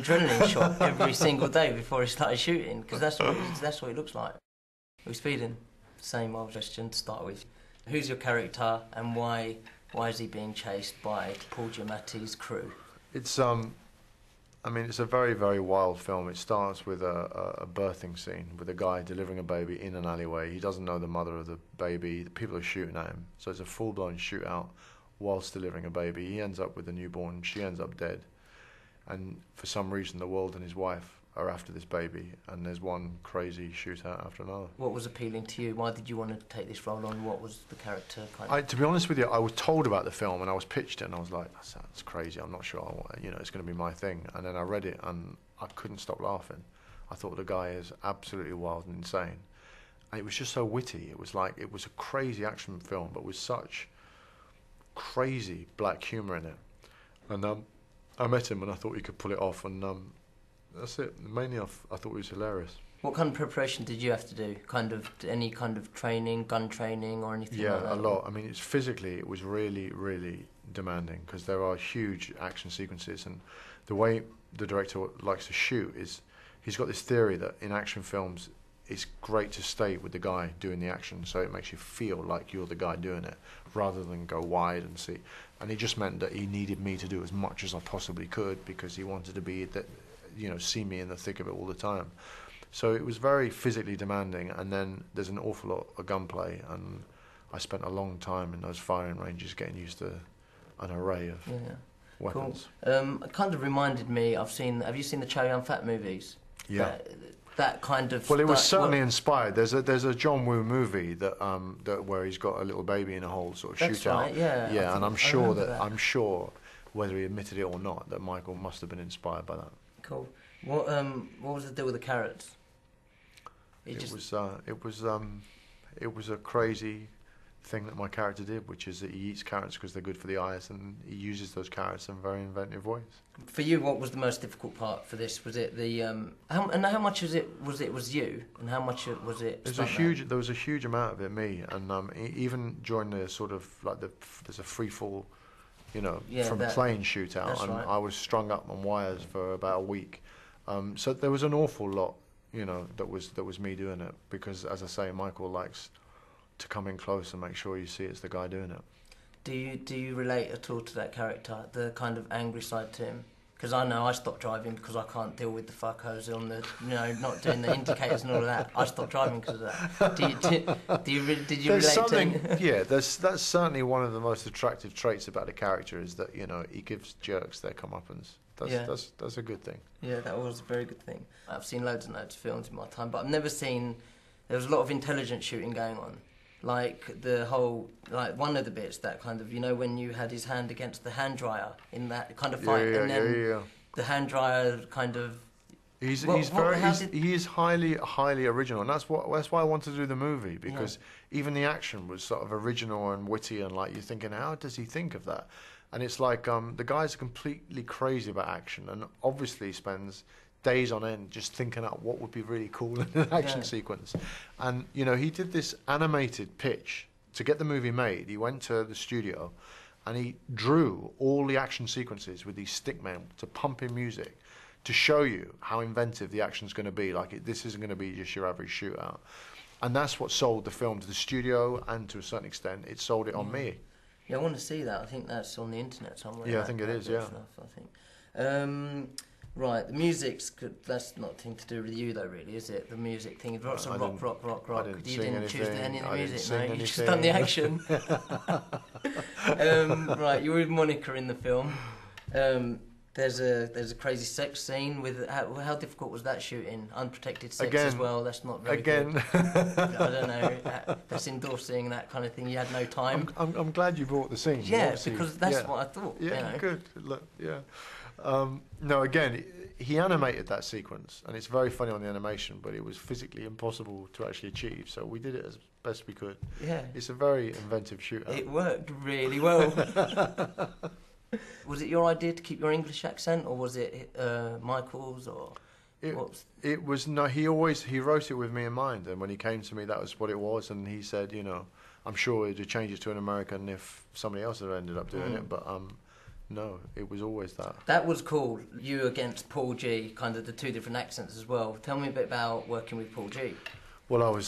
adrenaline shot every single day before he started shooting, because that's what it looks like. We're speeding. Same old question to start with. Who's your character, and why is he being chased by Paul Giamatti's crew? It's I mean, it's a very, very wild film. It starts with a birthing scene with a guy delivering a baby in an alleyway. He doesn't know the mother of the baby. The people are shooting at him. So it's a full-blown shootout whilst delivering a baby. He ends up with a newborn. She ends up dead. And for some reason, the world and his wife are after this baby. And there's one crazy shootout after another. What was appealing to you? Why did you want to take this role on? What was the character kind of? To be honest with you, I was told about the film and I was pitched it and I was like, that sounds crazy. I'm not sure, it's going to be my thing. And then I read it and I couldn't stop laughing. I thought the guy is absolutely wild and insane. And it was just so witty. It was a crazy action film, but with such crazy black humour in it. And I met him and I thought he could pull it off, and that's it. Mainly I thought he was hilarious. What kind of preparation did you have to do? Any kind of training, gun training or anything like that? Yeah, a lot. I mean, it was really, really demanding, because there are huge action sequences, and the way the director likes to shoot is he's got this theory that in action films it's great to stay with the guy doing the action, so it makes you feel like you're the guy doing it rather than go wide and see. And it just meant that he needed me to do as much as I possibly could, because he wanted to be that, see me in the thick of it all the time. So it was very physically demanding, and then there's an awful lot of gunplay, and I spent a long time in those firing ranges getting used to an array of weapons. Cool. It kind of reminded me, have you seen the Chow Yun-Fat movies? Yeah. That kind of... Well, it was certainly inspired. There's a John Woo movie that where he's got a little baby in a whole sort of shootout. Right, yeah. Yeah, and I'm sure, whether he admitted it or not, that Michael must have been inspired by that. Cool. What was the deal with the carrots? It was a crazy thing that my character did, which is that he eats carrots because they're good for the eyes, and he uses those carrots in very inventive ways. For you, what was the most difficult part for this? Was it the how much was you, and how much was it? There was a huge amount of it me, and even during the sort of there's a free fall, from plane shootout, and right. I was strung up on wires for about a week, so there was an awful lot, that was me doing it, because as I say, Michael likes to come in close and make sure you see it's the guy doing it. Do you relate at all to that character, the kind of angry side to him? Because I know I stopped driving because I can't deal with the fuckos on the, not doing the indicators and all of that. I stopped driving because of that. Did you relate to him? Yeah, that's certainly one of the most attractive traits about a character, is that, he gives jerks their comeuppance. That's a good thing. Yeah, that was a very good thing. I've seen loads and loads of films in my time, but I've never seen... There was a lot of intelligent shooting going on. Like the whole, one of the bits that kind of, when you had his hand against the hand dryer in that kind of fight, and then the hand dryer kind of. He is highly original, and that's why I wanted to do the movie, because even the action was sort of original and witty, and you're thinking, how does he think of that? And it's like the guy's completely crazy about action, and obviously spends days on end just thinking out what would be really cool in an action sequence. And he did this animated pitch to get the movie made. He went to the studio and he drew all the action sequences with these stickmen to pump in music to show you how inventive the action's going to be. This isn't going to be just your average shootout. And that's what sold the film to the studio, and to a certain extent it sold it on me. Yeah, I want to see that. I think that's on the internet somewhere. Yeah, I think it is, yeah. I think. Right, the music's good. That's nothing to do with you though, really, is it? The music thing, lots of rock. You didn't choose any of the music, no? You just done the action. Right, you were with Monica in the film. There's a crazy sex scene with how difficult was that shooting? Unprotected sex as well. That's not very good. I don't know. That's endorsing that kind of thing. You had no time. I'm glad you brought the scene. Yeah, because that's what I thought. Yeah, good. Look, yeah. No, again, he animated that sequence, and it's very funny on the animation, but it was physically impossible to actually achieve, so we did it as best we could. Yeah. It's a very inventive shootout. It worked really well. Was it your idea to keep your English accent, or was it Michael's, or... It was, no, he wrote it with me in mind, and when he came to me, that was what it was, and he said, I'm sure he'd change it to an American if somebody else had ended up doing it, but... No, it was always that. That was cool. You against Paul G, kind of the two different accents as well. Tell me a bit about working with Paul G. Well,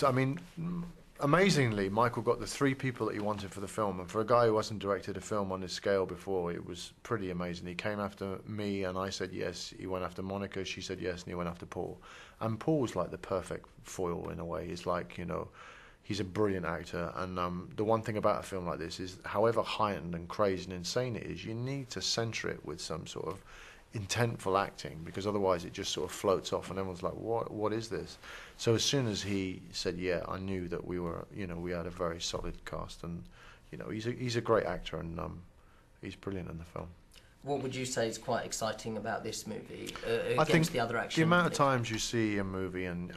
amazingly, Michael got the 3 people that he wanted for the film, and for a guy who hasn't directed a film on this scale before, it was pretty amazing. He came after me, and I said yes. He went after Monica, she said yes, and he went after Paul. And Paul's like the perfect foil in a way. He's like, he's a brilliant actor, and the one thing about a film like this is, however heightened and crazy and insane it is, you need to centre it with some sort of intentful acting, because otherwise it just sort of floats off and everyone's like, what is this? So as soon as he said yeah, I knew that we were, we had a very solid cast, and he's a great actor, and he's brilliant in the film. What would you say is quite exciting about this movie against the other action? The amount of times you see a movie and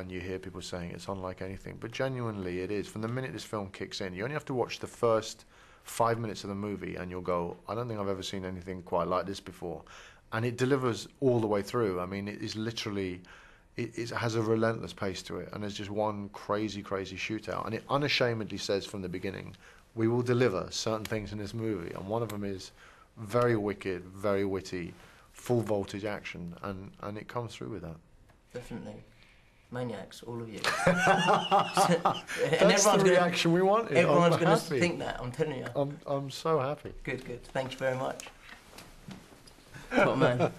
you hear people saying it's unlike anything, but genuinely it is. From the minute this film kicks in, you only have to watch the first 5 minutes of the movie and you'll go, I don't think I've ever seen anything quite like this before. And it delivers all the way through. I mean, it is literally, it has a relentless pace to it, and there's just one crazy, crazy shootout. And it unashamedly says from the beginning, we will deliver certain things in this movie, and one of them is very wicked, very witty, full voltage action, and it comes through with that. Definitely. Maniacs, all of you. That's the reaction we wanted. Everyone's going to think that, I'm telling you. I'm so happy. Good. Thank you very much. Top man.